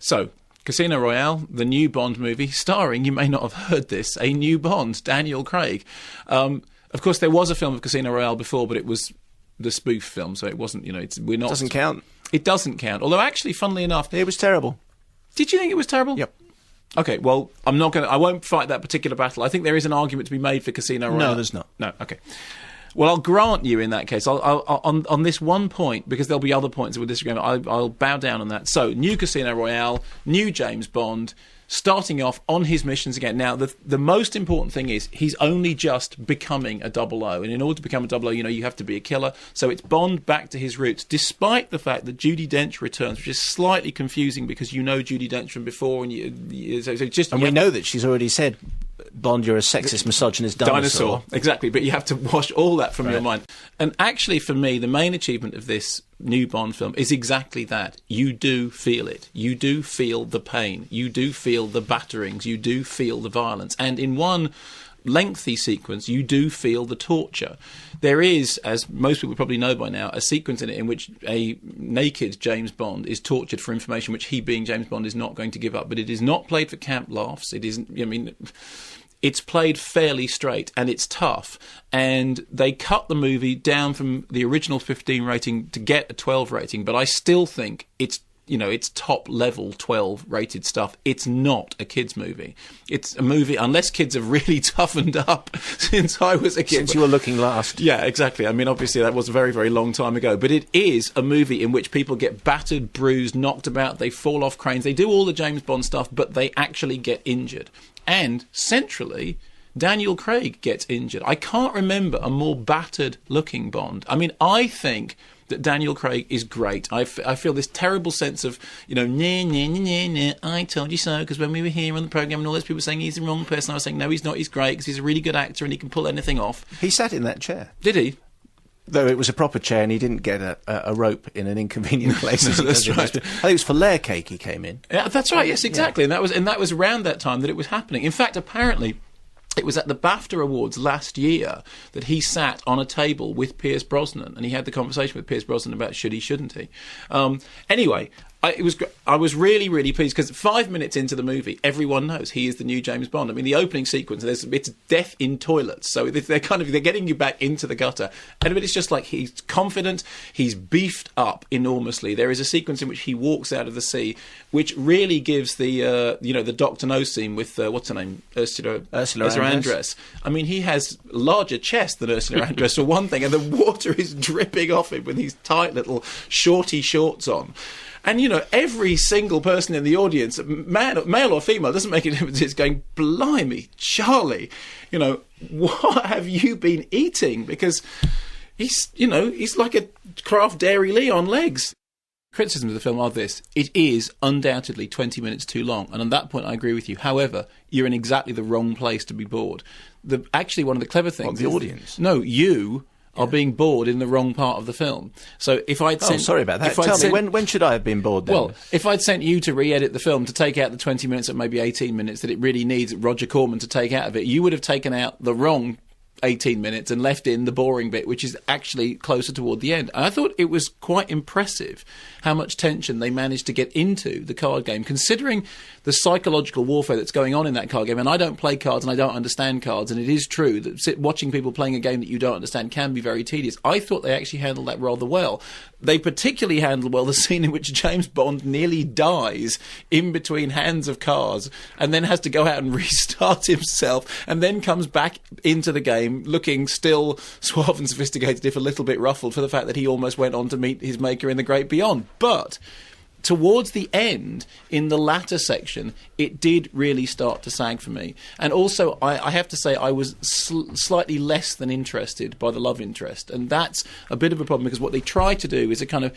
So, Casino Royale, the new Bond movie, starring, you may not have heard this, a new Bond, Daniel Craig. Of course, there was a film of Casino Royale before, but it was the spoof film, so it wasn't, we're not... Doesn't count. It doesn't count. Although, actually, funnily enough... It was terrible. Did you think it was terrible? Yep. Okay, well, I won't fight that particular battle. I think there is an argument to be made for Casino Royale. No, there's not. No, okay. Well, I'll grant you in that case. On this one point, because there'll be other points that we'll disagree on, I'll bow down on that. So, new Casino Royale, new James Bond, starting off on his missions again. Now, the most important thing is he's only just becoming a 00, and in order to become a 00, you have to be a killer. So it's Bond back to his roots, despite the fact that Judi Dench returns, which is slightly confusing because you know Judi Dench from before, and we know that she's already said, Bond, you're a sexist, misogynist dinosaur. Exactly, but you have to wash all that from your mind. And actually, for me, the main achievement of this new Bond film is exactly that. You do feel it. You do feel the pain. You do feel the batterings. You do feel the violence. And in one lengthy sequence, you do feel the torture. There is, as most people probably know by now, a sequence in it in which a naked James Bond is tortured for information which he, being James Bond, is not going to give up. But it is not played for camp laughs. It isn't, it's played fairly straight, and it's tough. And they cut the movie down from the original 15 rating to get a 12 rating, but I still think it's top level 12 rated stuff. It's not a kids movie. It's a movie, unless kids have really toughened up since I was a kid. Since you were looking last. Yeah, exactly. I mean, obviously that was a very, very long time ago. But it is a movie in which people get battered, bruised, knocked about, they fall off cranes. They do all the James Bond stuff, but they actually get injured. And centrally, Daniel Craig gets injured. I can't remember a more battered-looking Bond. I mean, I think that Daniel Craig is great. I feel this terrible sense of, I told you so, because when we were here on the programme and all those people saying he's the wrong person, I was saying, no, he's not, he's great, because he's a really good actor and he can pull anything off. He sat in that chair. Did he? Though it was a proper chair and he didn't get a rope in an inconvenient place. That's right. I think it was for layer cake he came in. Yeah, that's right, yes, exactly. Yeah. And that was around that time that it was happening. In fact, apparently, it was at the BAFTA Awards last year that he sat on a table with Pierce Brosnan, and he had the conversation with Pierce Brosnan about should he, shouldn't he. Anyway, I was really, really pleased because 5 minutes into the movie, everyone knows he is the new James Bond. I mean, the opening sequence, it's death in toilets, so they're getting you back into the gutter, and it's just like he's confident, he's beefed up enormously. There is a sequence in which he walks out of the sea, which really gives the the Dr. No scene with what's her name, Ursula Andress. I mean, he has larger chest than Ursula Andress for one thing, and the water is dripping off him with these tight little shorty shorts on. And, every single person in the audience, male or female, doesn't make a difference, is going, blimey, Charlie, what have you been eating? Because he's like a Kraft Dairy Lee on legs. Criticisms of the film are this: it is undoubtedly 20 minutes too long, and on that point I agree with you. However, you're in exactly the wrong place to be bored. Actually, one of the clever things... The audience? No, you... are being bored in the wrong part of the film. So if I'd sent... Oh, sorry about that. Tell me, when should I have been bored then? Well, if I'd sent you to re-edit the film to take out the 20 minutes or maybe 18 minutes that it really needs Roger Corman to take out of it, you would have taken out the wrong 18 minutes and left in the boring bit, which is actually closer toward the end. And I thought it was quite impressive how much tension they managed to get into the card game, considering the psychological warfare that's going on in that card game. And I don't play cards and I don't understand cards, and it is true that watching people playing a game that you don't understand can be very tedious. I thought they actually handled that rather well. They particularly handled well the scene in which James Bond nearly dies in between hands of cards and then has to go out and restart himself, and then comes back into the game looking still suave and sophisticated, if a little bit ruffled, for the fact that he almost went on to meet his maker in the great beyond. But towards the end, in the latter section, it did really start to sag for me. And also, I have to say, I was slightly less than interested by the love interest. And that's a bit of a problem, because what they try to do is a kind of,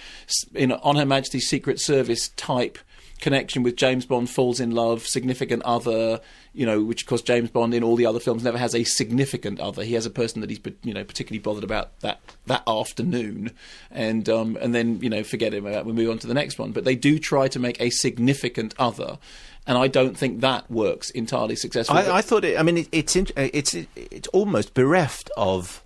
On Her Majesty's Secret Service type connection with James Bond falls in love, significant other, which of course James Bond in all the other films never has a significant other. He has a person that he's particularly bothered about that afternoon, and then forget him about. We move on to the next one. But they do try to make a significant other, and I don't think that works entirely successfully. I thought it. I mean, it's almost bereft of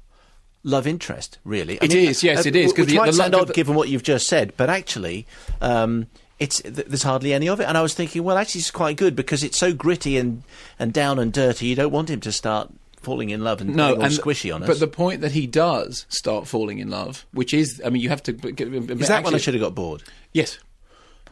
love interest, really. It is, yes, it is. Which might sound odd given what you've just said, but actually. there's hardly any of it. And I was thinking, well, actually, it's quite good because it's so gritty and down and dirty. You don't want him to start falling in love and being all squishy on us. But the point that he does start falling in love, which is, I mean, you have to... Is that when I should have got bored? Yes.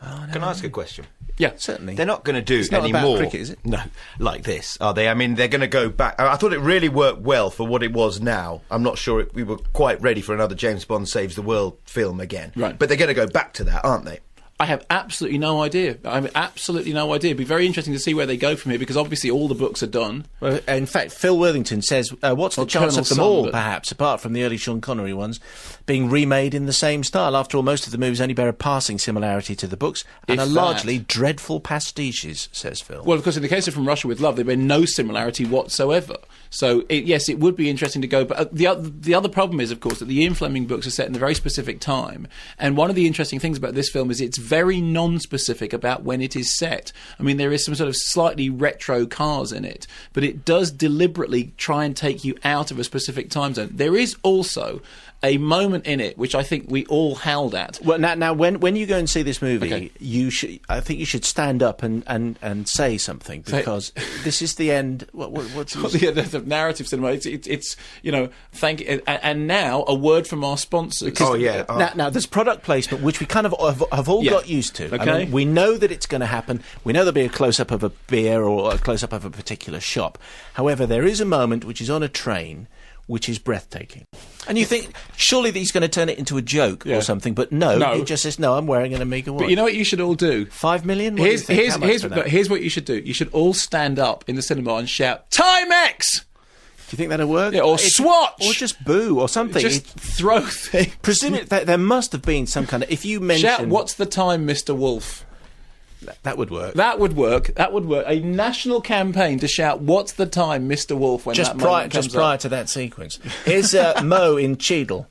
Oh, no. Can I ask a question? Yeah, certainly. They're not going to do it's not any about more cricket, is it? No, like this, are they? I mean, they're going to go back. I thought it really worked well for what it was now. I'm not sure we were quite ready for another James Bond Saves the World film again. Right. But they're going to go back to that, aren't they? I have absolutely no idea. I have absolutely no idea. It'd be very interesting to see where they go from here, because obviously all the books are done. Well, in fact, Phil Worthington says, what's the chance of them all, perhaps, apart from the early Sean Connery ones, being remade in the same style? After all, most of the movies only bear a passing similarity to the books and are largely dreadful pastiches, says Phil. Well, of course, in the case of From Russia with Love, there bear no similarity whatsoever. So, yes, it would be interesting to go. But the other problem is, of course, that the Ian Fleming books are set in a very specific time. And one of the interesting things about this film is it's very non-specific about when it is set. I mean, there is some sort of slightly retro cars in it, but it does deliberately try and take you out of a specific time zone. There is also a moment in it which I think we all howled at. Well, now when you go and see this movie, I think you should stand up and say something, because this is the end. What's the narrative cinema? It's you know, and now a word from our sponsors. Now there's product placement, which we kind of have all got used to. Okay. I mean, we know that it's going to happen. We know there'll be a close-up of a beer or a close-up of a particular shop. However, there is a moment which is on a train which is breathtaking. And you think, surely that he's going to turn it into a joke or something, but no, he just says, no, I'm wearing an Amiga watch. But you know what you should all do? 5 million? Here's what you should do. You should all stand up in the cinema and shout, Timex! Do you think that'll work? Yeah, or swatch! Or just boo or something. Just throw things. Presumably, there must have been some kind of... If you mention... Shout, what's the time, Mr. Wolf? That would work. That would work. A national campaign to shout, what's the time, Mr. Wolf, when that moment comes Just prior to that sequence. Here's Mo in Cheadle.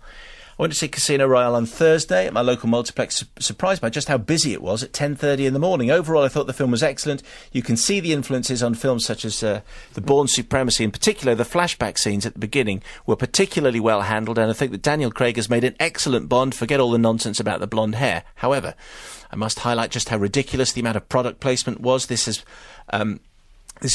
I went to see Casino Royale on Thursday at my local multiplex, surprised by just how busy it was at 10:30 in the morning. Overall, I thought the film was excellent. You can see the influences on films such as The Bourne Supremacy. In particular, the flashback scenes at the beginning were particularly well handled, and I think that Daniel Craig has made an excellent Bond. Forget all the nonsense about the blonde hair. However, I must highlight just how ridiculous the amount of product placement was. This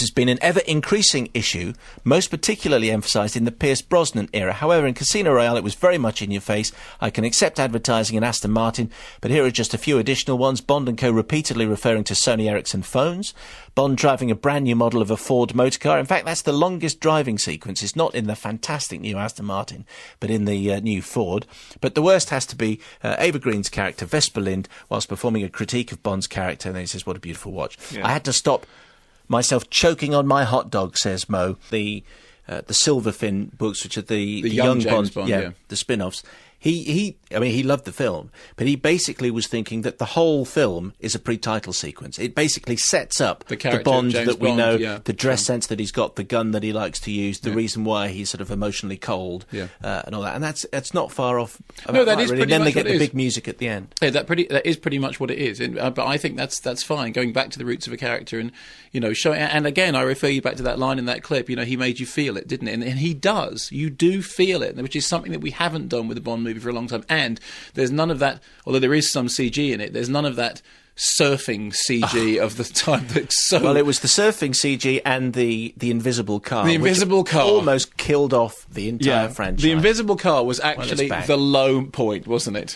has been an ever-increasing issue, most particularly emphasised in the Pierce Brosnan era. However, in Casino Royale, it was very much in your face. I can accept advertising in Aston Martin, but here are just a few additional ones. Bond & Co. repeatedly referring to Sony Ericsson phones. Bond driving a brand new model of a Ford motor car. In fact, that's the longest driving sequence. It's not in the fantastic new Aston Martin, but in the new Ford. But the worst has to be Ava Green's character, Vesper Lind, whilst performing a critique of Bond's character. And then he says, what a beautiful watch. Yeah. I had to stop myself choking on my hot dog, says Mo. The Silverfin books, which are the young Bond, the spin-offs. He loved the film, but he basically was thinking that the whole film is a pre-title sequence. It basically sets up the Bond that we know, the dress sense that he's got, the gun that he likes to use, the reason why he's sort of emotionally cold, and all that. And that's not far off. No, that is really. pretty And then much they get what the it big music at the end. Yeah, that is pretty much what it is. But I think that's fine. Going back to the roots of a character and showing. And again, I refer you back to that line in that clip. He made you feel it, didn't it? And he does. You do feel it, which is something that we haven't done with a Bond movie for a long time. And there's none of that, although there is some CG in it, there's none of that surfing CG of the time that's so... Well, it was the surfing CG and the invisible car. The invisible car almost killed off the entire franchise. The invisible car was actually the low point, wasn't it?